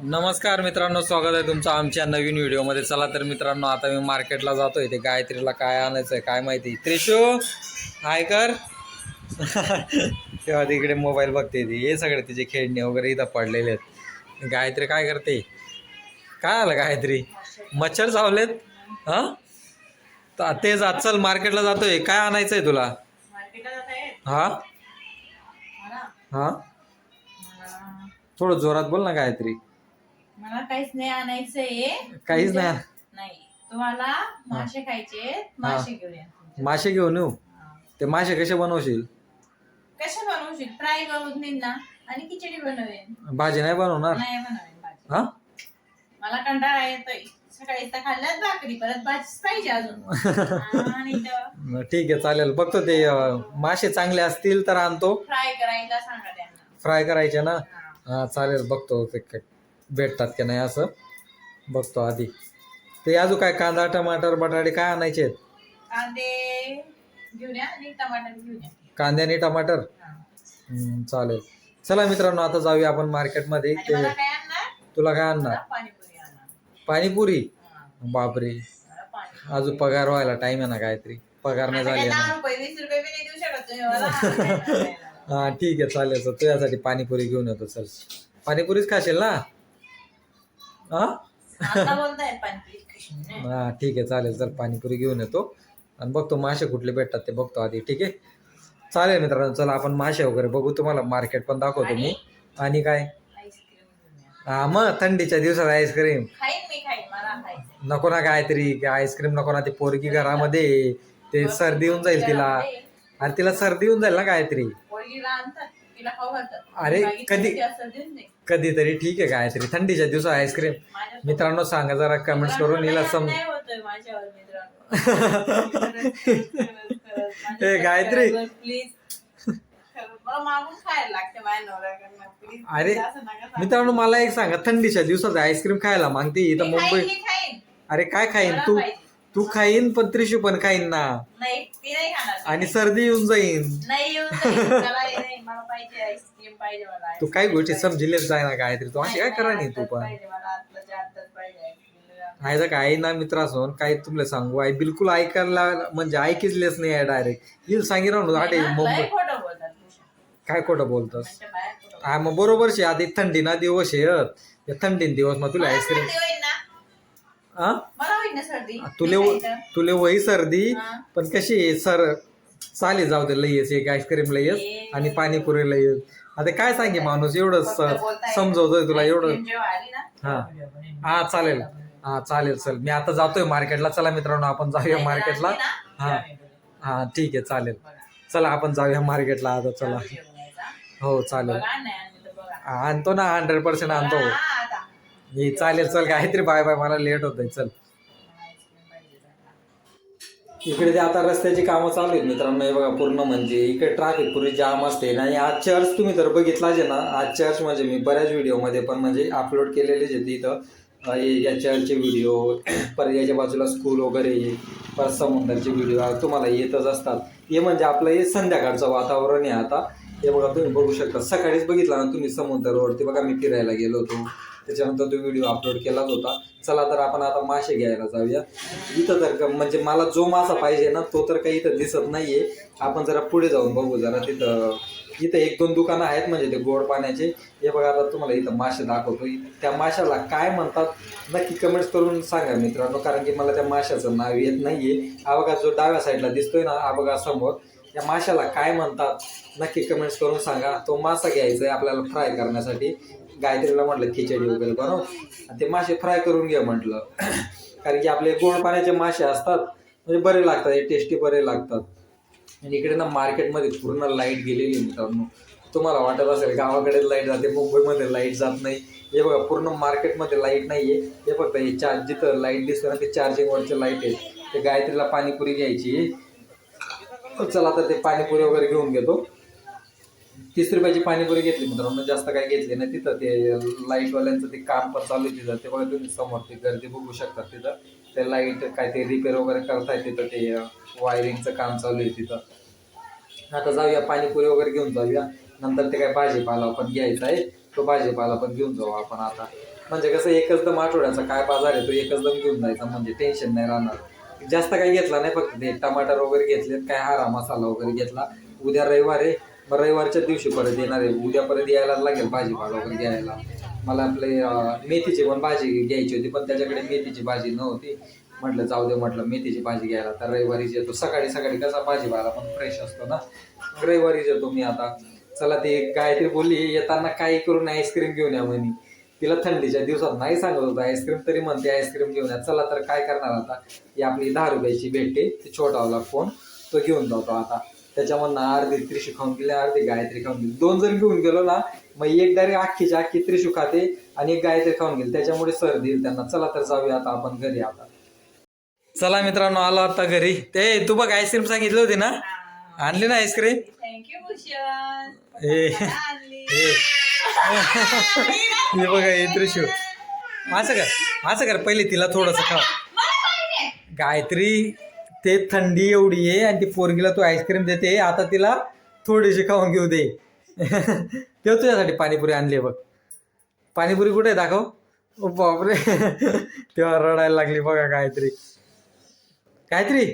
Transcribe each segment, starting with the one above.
नमस्कार मित्रांनो, स्वागत आहे तुमचं आमच्या नवीन व्हिडिओमध्ये. चला तर मित्रांनो, आता मी मार्केटला जातोय. ते गायत्रीला काय आणायचं आहे काय माहिती. त्रिशू हाय कर. तेव्हा तिकडे मोबाईल बघते ती. हे सगळे तिचे खेळणे वगैरे इथं पडलेले आहेत. गायत्री काय करते? काय आलं गायत्री? मच्छर चावलेत? हां, तेच आज चल मार्केटला जातोय. काय आणायचं आहे तुला? हां हां, थोडं जोरात बोल ना गायत्री. मला काहीच नाही आणायचंय. काहीच नाही. नाही, तुम्हाला मासे खायचे, मासे घेऊन या. मासे घेऊन येऊ? ते मासे कसे बनवशील? कसे बनवशील? फ्राय करून देईन ना, आणि खिचडी बनवेन. भाजी नाही बनवणार? नाही बनवेन भाजी. हा, मला कंटाळा येतोय. सकाळी तर खाल्ल्यात भाकरी, परत भाजीच पाहिजे अजून. आणि ठीक आहे, चालेल. बघतो ते मासे चांगले असतील तर आणतो. फ्राय करायला सांगा त्यांना. फ्राय करायचे ना? हा चालेल, बघतो ते भेटतात की नाही असं बघतो आधी. ते अजून काय कांदा टमाटर बटाटे काय आणायचे आहेत? कांदे घेऊन या आणि टमाटर घेऊन या. कांदे आणि टमाटर? चालेल. चला मित्रांनो, आता जाऊया आपण मार्केटमध्ये. आणि मला काय आणणार? तुला काय आणणार? मला पाणीपुरी आणणार. पाणीपुरी? हा, बापरे, मला पाणीपुरी. अजून पगार व्हायला टाइम आहे ना गायत्री. पगार नाही आता झाली काय ना. 10 रुपये 20 रुपये बी नाही देऊ शकत तुम्ही मला. हा ठीक आहे, चालेल. तर तुझ्यासाठी पाणीपुरी घेऊन येतो. चल, पाणीपुरीच खाशील ना? हा आता बोलताय पाणीपुरी. हा ठीक आहे, चालेल. चल पाणीपुरी घेऊन येतो आणि बघतो मासे कुठले भेटतात ते बघतो आधी. ठीक आहे, चालेल मित्रांनो. चला आपण मासे वगैरे बघू, तुम्हाला मार्केट पण दाखवतो मी. आणि काय? आईस्क्रीम घेऊन या. हा मग थंडीच्या दिवसात आईस्क्रीम खाईन मी, खाईन, मला खायचंय. नको ना गायत्री, आईस्क्रीम नको ना. ती पोरगी घरामध्ये, ते सर्दी होऊन जाईल तिला. अरे तिला सर्दी होऊन जाईल ना गायत्री. पोळगीला आणतात, तिला खाऊ घालतात. अरे बाकी कधी थंडी असं देऊन दे. कधीतरी ठीक आहे गायत्री, थंडीच्या दिवसात आईस्क्रीम. माझ्यासोबत मित्रांनो सांगा जरा कमेंट्स करून हिला मित्रांनो, नाही होतोय माझ्यावर मित्रांनो. ए गायत्री, प्लीज. मला मागून खायला लागते माझ्या नवऱ्याकडनं. प्लीज अरे असं नका सांगू. मित्रांनो मला एक सांगा, थंडीच्या दिवसात आईस्क्रीम खायला मागते इथं मी खाईन, मुंबई. मी खाईन. अरे काय खाईन मला तू? पाहिजे. तू खाईन पण त्रिशू पण खाईन ना. नाही, ती नाही खाणार. आणि सर्दी येऊन जाईन. नाही येऊन जाईल. मला हे नाही, मला पाहिजे आईस्क्रीम पाहिजे मला. तू काही गोष्टी समजिलेच जाय ना गायत्री. तू अशी काय करा नाही तू पण. पाहिजे मला, आतलं आतच पाहिजे आईस्क्रीम. आहे काही ना मित्र असून काही तुला सांगू, आई बिलकुल ऐकायला म्हणजे ऐकलेच नाही आहे डायरेक्ट. येईल सांगी राहून आटे मुंबई. लय खोटं बोलतात तुझ्या. काय खोटं बोलतोस? आमच्या बाया खोटं बोलतात. हा मग बरोबर शे. आधी थंडी ना दिवस येत, या थंडीन दिवस मग तुला मला आईस्क्रीम. सर्दी होईल ना? हा मला होईल ना सर्दी? तुले मी खायचं. तुले वही सर्दी. हा. पण कशी आहे सर, चालेल जाऊ दे. लयच एक आईस्क्रीम लयच आणि पाणीपुरी लयच. आता काय सांगे माणूस, एवढं फक्त बोलताय. समजवतोय तुला एवढं. आईस्क्रीम जेव्हा आली ना, हा. तेव्हा video बनवेन. हा चालेल. हा चालेल. चल मी आता जातोय मार्केटला. चला मित्रांनो आपण जाऊया नाही, मार्केटला. आणली ना, हा तेव्हा video बनवेन. हा ठीक आहे, चालेल. बघा. चला आपण जाऊया मार्केटला आता. चला. तेव्हा video बनवायचा. हो चालेल. बघा, नाही आणली तर बघा. आणतो ना, 100% आणतो. बघा आता. हे चालेल. चल गायत्री, बाय बाय, मला लेट होतंय. चल. मला आईस्क्रीम पाहिजे जरा. इकडे ते आता रस्त्याची कामं चालू आहेत मित्रांनो. हे बघा पूर्ण म्हणजे इकडे ट्रॅफिक पुरी जाम असते. आणि आज चर्च तुम्ही तर बघितलाच आहे ना. आज चर्च म्हणजे मी बऱ्याच व्हिडिओमध्ये पण म्हणजे अपलोड केलेलेच आहेत इथं. या चर्चचे व्हिडिओ, परत याच्या बाजूला स्कूल वगैरे, परत समुद्राचे व्हिडिओ तुम्हाला येतच असतात. हे म्हणजे आपलं हे संध्याकाळचं वातावरण आहे आता. हे बघा तुम्ही बघू शकता. सकाळीच बघितला ना तुम्ही समुद्रावरती बघा, मी फिरायला गेलो होतो, त्याच्यानंतर तो व्हिडिओ अपलोड केलाच होता. चला तर आपण आता मासे घ्यायला जाऊया. इथं तर म्हणजे मला जो मासा पाहिजे ना तो तर काही इथं दिसत नाहीये. आपण जरा पुढे जाऊन बघू जरा. इथं 1-2 दुकानं आहेत म्हणजे ते गोड पाण्याचे. हे बघा आता तुम्हाला इथं मासे दाखवतो. त्या माशाला काय म्हणतात नक्की कमेंट्स करून सांगा मित्रांनो, कारण की मला त्या माशाचं नाव येत नाहीये. हा बघा जो डाव्या साईडला दिसतोय ना, हा बघा समोर, या माशाला काय म्हणतात नक्की कमेंट्स करून सांगा. तो मासा घ्यायचा आहे आपल्याला फ्राय करण्यासाठी. गायत्रीला म्हटलं खिचडी वगैरे बनव आणि ते मासे फ्राय करून घ्या म्हटलं. कारण की आपले गोड पाण्याचे मासे असतात म्हणजे बरे लागतात, हे टेस्टी बरे लागतात. आणि इकडे ना मार्केटमध्ये पूर्ण लाईट गेलेली मित्रांनो. तुम्हाला वाटत असेल गावाकडे लाईट जाते, मुंबईमध्ये लाईट जात नाही. हे बघा पूर्ण मार्केटमध्ये लाईट नाही आहे. हे फक्त हे जिथं लाईट दिसतं ना ते चार्जिंगवरचे लाईट आहे. ते गायत्रीला पाणीपुरी घ्यायची. चला आता ते पाणीपुरी वगैरे घेऊन घेतो. 30 रुपयाची पाणीपुरी घेतली मित्रांनो, जास्त काही घेतली नाही. तिथं ते लाईटवाल्यांचं ते काम पण चालू आहे तिथं. ते बघा तुम्ही समोर ते गर्दी बघू शकता. तिथं ते लाईट काय ते रिपेअर वगैरे करतायत. तिथं ते वायरिंगचं काम चालू आहे तिथं. आता जाऊया पाणीपुरी वगैरे घेऊन जाऊया. नंतर ते काय भाजीपाला पण घ्यायचा आहे, तो भाजीपाला पण घेऊन जाऊ आपण आता. म्हणजे कसं एकच दम आठवड्याचा काय बाजार आहे तो एकच दम घेऊन जायचा, म्हणजे टेन्शन नाही राहणार. जास्त काही घेतला नाही, फक्त ते टमाटर वगैरे घेतलेत, काय हरा मसाला वगैरे घेतला. उद्या रविवार आहे, मग रविवारच्या दिवशी परत येणार आहे. उद्या परत यायला लागेल भाजीपाला वगैरे घ्यायला. मला आपले मेथीची पण भाजी घ्यायची होती, पण त्याच्याकडे मेथीची भाजी नव्हती. म्हटलं जाऊ दे, म्हटलं मेथीची भाजी घ्यायला तर रविवारीच येतो. सकाळी सकाळी कसा भाजीपाला पण फ्रेश असतो ना, रविवारीच येतो मी आता. चला, ते गायत्री बोलली येताना काही करून आईस्क्रीम घेऊन या म्हणे. तिला थंडीच्या दिवसात नाही सांगत होतं आईस्क्रीम, तरी म्हणते आईस्क्रीम घेऊन या. चला तर काय करणार आता, ही आपली 10 रुपयाची भेटते, ती छोटावाला फोन तो घेऊन जातो आता. त्याच्यामधनं अर्धी त्रिशू खाऊन गेले, अर्धी गायत्री खाऊन गेली. 2 जण घेऊन गेलो ना, मग एक डायरेक्ट अख्खीची अख्खी त्रिशू खाते आणि एक गायत्री खाऊन गेली, त्याच्यामुळे सर्दी येईल त्यांना. चला तर जाऊया आता आपण घरी आता. चला मित्रांनो, आलो आता घरी. ते तू बघ आईस्क्रीम सांगितली होती ना, आणली ना आईस्क्रीम? थँक्यू भूषण. हे बघा हे त्रिशू. असं कर पहिले तिला थोडस खा. गायत्री, ते थंडी एवढी आहे आणि ती पोरगीला तू आईस्क्रीम देते, आता तिला थोडीशी खाऊन घेऊ दे. ते तुझ्यासाठी पाणीपुरी आणली बघ. पाणीपुरी कुठे आहे दाखव. ओ बापरे, तेव्हा रडायला लागली बघा गायत्री. गायत्री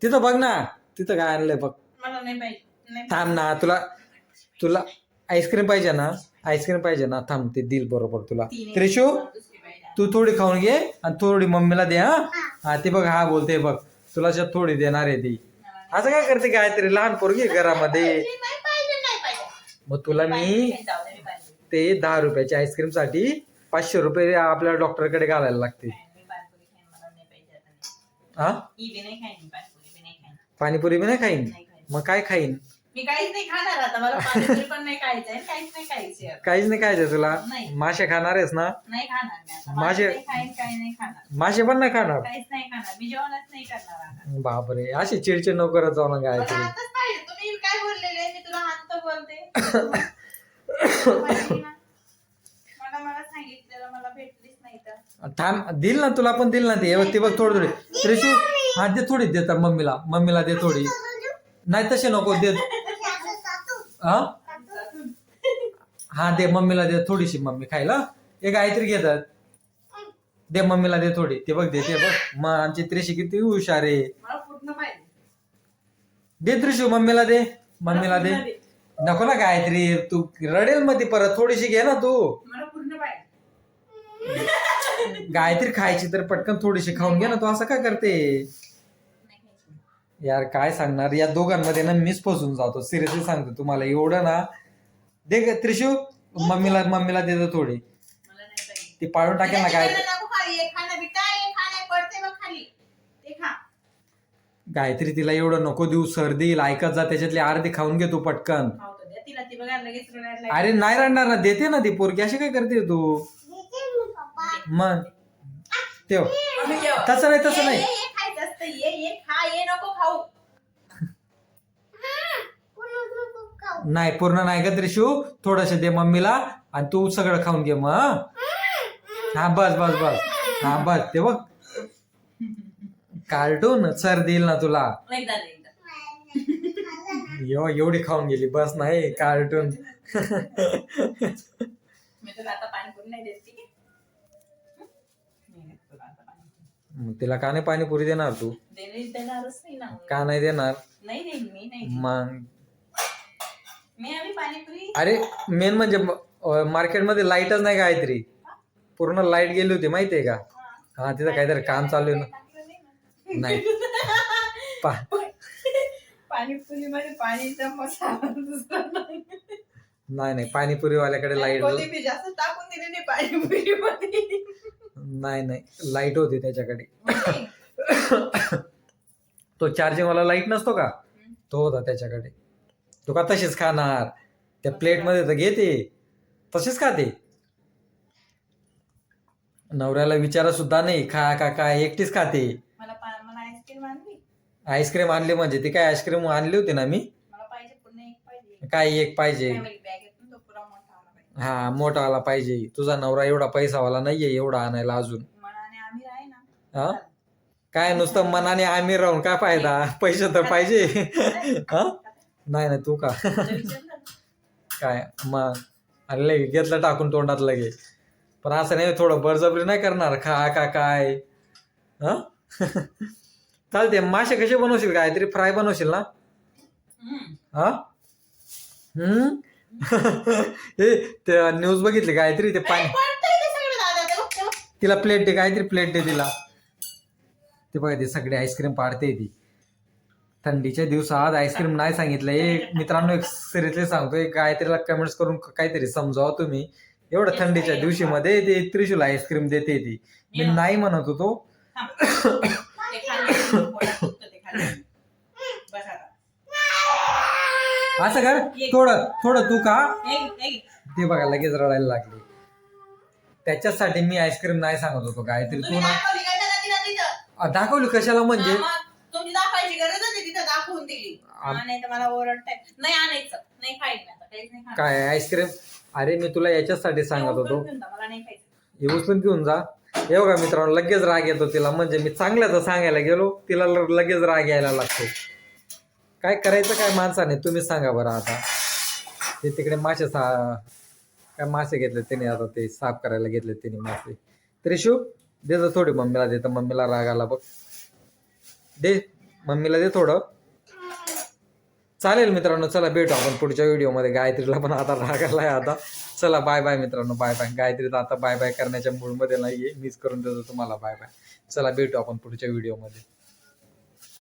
तिथं बघ ना, तिथं काय आणलंय बघ. मला नाही पाहिजे. थांब ना, तुला आईस्क्रीम पाहिजे ना, आईस्क्रीम पाहिजे ना, थांब ते दिल बरोबर तुला. त्रिशू, तू थोडी खाऊन घे आणि थोडी मम्मीला दे. हा ते बघ, हा बोलते बघ, तुला थोडी देणार आहे ती. असं काय करते गायत्री, लहान पोरगी घरामध्ये. मग तुला मी ते 10 रुपयाच्या आईस्क्रीम साठी 500 रुपये आपल्या डॉक्टरकडे घालायला लागते. हा, पाणीपुरी बी नाही खाईन, मग काय खाईन? मी काहीच नाही खाणार आता. मला पाणीपुरी पण नाही खायचंय, काहीच नाही खायचंय. काहीच नाही खायचं तुला? नाही. मासे खाणार आहेस ना? नाही खाणार मी आता. मासे- नाही खाईन, काही नाही खाणार. मासे पण नाही खाणार? काहीच नाही खाणार. मी जेवणच नाही करणार आता. बापरे, अशी चिडचिड नको करत जाऊ ना मला गायत्री. आताच पाहिजे. तुम्ही काय बोललेले, मी तुला हात बोलते. माहिती ना? मला सांगितलेलं, मला भेटलीच नाही तर. थांब, दिल ना तुला पण, दिल ना ते. हे बघ थोडी थोडी. त्रिशू, हा दे थोडी, देतात मम्मीला दे थोडी. नाही तसे नको दे. हा दे मम्मीला दे थोडीशी, मम्मी खायला. हे गायत्री घेतात, दे मम्मीला दे थोडी. ते बघ देते बघ. मग आमची त्रिशी किती हुशार आहे. मला पूर्ण पाहिजे. दे त्रिशू, मम्मीला दे, मम्मीला दे. नको ना गायत्री, तू रडेल मग ती परत. थोडीशी घे ना तू. मला पूर्ण पाहिजे. गायत्री खायची तर पटकन थोडीशी खाऊन घे ना, तू असं काय करते यार? काय सांगणार या दोघांमध्ये ना, मीच फसून जातो. सिरियसली सांगतो तुम्हाला. एवढं ना, दे ग त्रिशू, मम्मीला दे थोडी. मला नाही पाहिजे. ती पाळून टाकेल ना गायत्री. नको खाली. हे खाणं बिटा, हे खाणं पडते बघ खाली. ते खा. गायत्री, तिला एवढं नको देऊ, सर्दी येईल. ऐकत जा, त्याच्यातली अर्धी खाऊन घे तू पटकन. खावतो द्या तिला. ती बघा लगेच रडायला लागली. अरे नाही रडणार ना, देते ना ती पोरगी. अशी काय करते तू? मग तेव तसं नाही. हे खायचं असतं. ये खा. ये नको खाऊ. नाही, पूर्ण नाही ग त्रिशू, थोडस दे मम्मीला आणि तू सगळं खाऊन घे मग. हा बस. हा बस, ते बघ कार्टून सर्दी येईल ना तुला. एकदा एवढी खाऊन गेली, बस नाही कार्टून. मी तुला आता पाणीपुरी नाही देत. ठीक आहे? नाही तुला आता पाणीपुरी. तिला का नाही पाणीपुरी देणार तू? देणारच नाही ना. का नाही देणार? नाही देईन मी. नाही मग मी आम्ही पाणीपुरी. अरे मेन म्हणजे मार्केटमध्ये लाईटच नाही गायत्री. पूर्ण लाईट गेली होती माहितीये का? हा, तिथं काहीतरी काम चालू आहे ना. नाही पाणीपुरी मध्ये पाणीचा मसाला नाही पाणीपुरीवाल्याकडे लाईट जास्त टाकून दिलेली पाणीपुरी मध्ये. नाही लाईट होती त्याच्याकडे. तो चार्जिंग वाला लाईट नसतो का, तो होता त्याच्याकडे. तू का तशीच खाणार? त्या प्लेट मध्ये तर घेते तशीच खाते. नवऱ्याला विचारा सुद्धा नाही, खा का काय, एकटीच खाते. मला आईस्क्रीम आणली. आईस्क्रीम आणली म्हणजे ती काय आईस्क्रीम आणली होती ना मी. मला पाहिजे पुन्हा एक पाहिजे. काय एक पाहिजे? बॅगेतून तो पुरा मोठा आला पाहिजे. हा, मोठावाला पाहिजे. तुझा नवरा एवढा पैसावाला नाहीये एवढा आणायला अजून. मनाने आम्ही आहे ना. हा, काय नुसतं मनाने आम्ही राहून काय फायदा? पैसे तर पाहिजे. हा, नाही तू का काय मग? अरे लगे घेतलं टाकून तोंडात लगे. पण असं नाही थोडं बळजबरी नाही करणार खा का काय हा चालते. मासे कसे बनवशील गायत्री? फ्राय बनवशील ना? हा हे ते न्यूज बघितली गायत्री ते पाणी पडतंय ते सगळं दादा, ते बघ, ते बघ. तिला प्लेट दे गायत्री प्लेट दे तिला. ते बघा ते सगळे आईस्क्रीम पाडते ती थंडीच्या दिवसात आईस्क्रीम नाही सांगितलं. मित्रांनो एक सिरियसली सांगतोय गायत्रीला कमेंट्स करून काहीतरी समजावा तुम्ही. एवढं थंडीच्या दिवशी मध्ये ते त्रिशूल आईस्क्रीम देते ती. मी नाही म्हणत होतो. ते खाल्लं, पोटात दुखतं ते खाल्लं. बस आता. असं कर थोडं थोडं तू का एक. ते बघा लगेच रडायला लागली. त्याच्यासाठी मी आईस्क्रीम नाही सांगत होतो गायत्री तू तुम्ही ना दाखवली काय त्याला तिला तिथं? दाखवली कशाला म्हणजे हा, मग तुमची दाखवायची गरज होती तिथं, दाखवून दिली. नाही तर मला ओरडताय. नाही आणायचं, नाही खायचं आता, काहीच नाही खायचं. काय आईस्क्रीम? अरे मी तुला याच्यासाठी सांगत होतो. मला नाही खायचं. हे उचलून घेऊन जा. हे बघा मित्रांनो लगेच राग येतो तिला. म्हणजे मी चांगल्याचं सांगायला गेलो तिला लगेच राग यायला लागतो. काय करायचं काय माणसाने तुम्हीच सांगा बरं. आता ते तिकडे मासे काय मासे घेतले त्याने, आता ते साफ करायला घेतले त्याने मासे. त्रिशू देतो थोडी मम्मीला देतं. मम्मीला राग आला बघ. दे मम्मीला दे थोडं. चालेल मित्रांनो चला भेटू आपण पुढच्या व्हिडिओमध्ये. गायत्रीला पण आता राग आलाय आता. चला बाय बाय मित्रांनो, बाय बाय. गायत्री तर आता बाय बाय करण्याच्या मूडमध्ये नाहीये. मीच करून देतो तुम्हाला बाय बाय. चला भेटू आपण पुढच्या व्हिडिओमध्ये.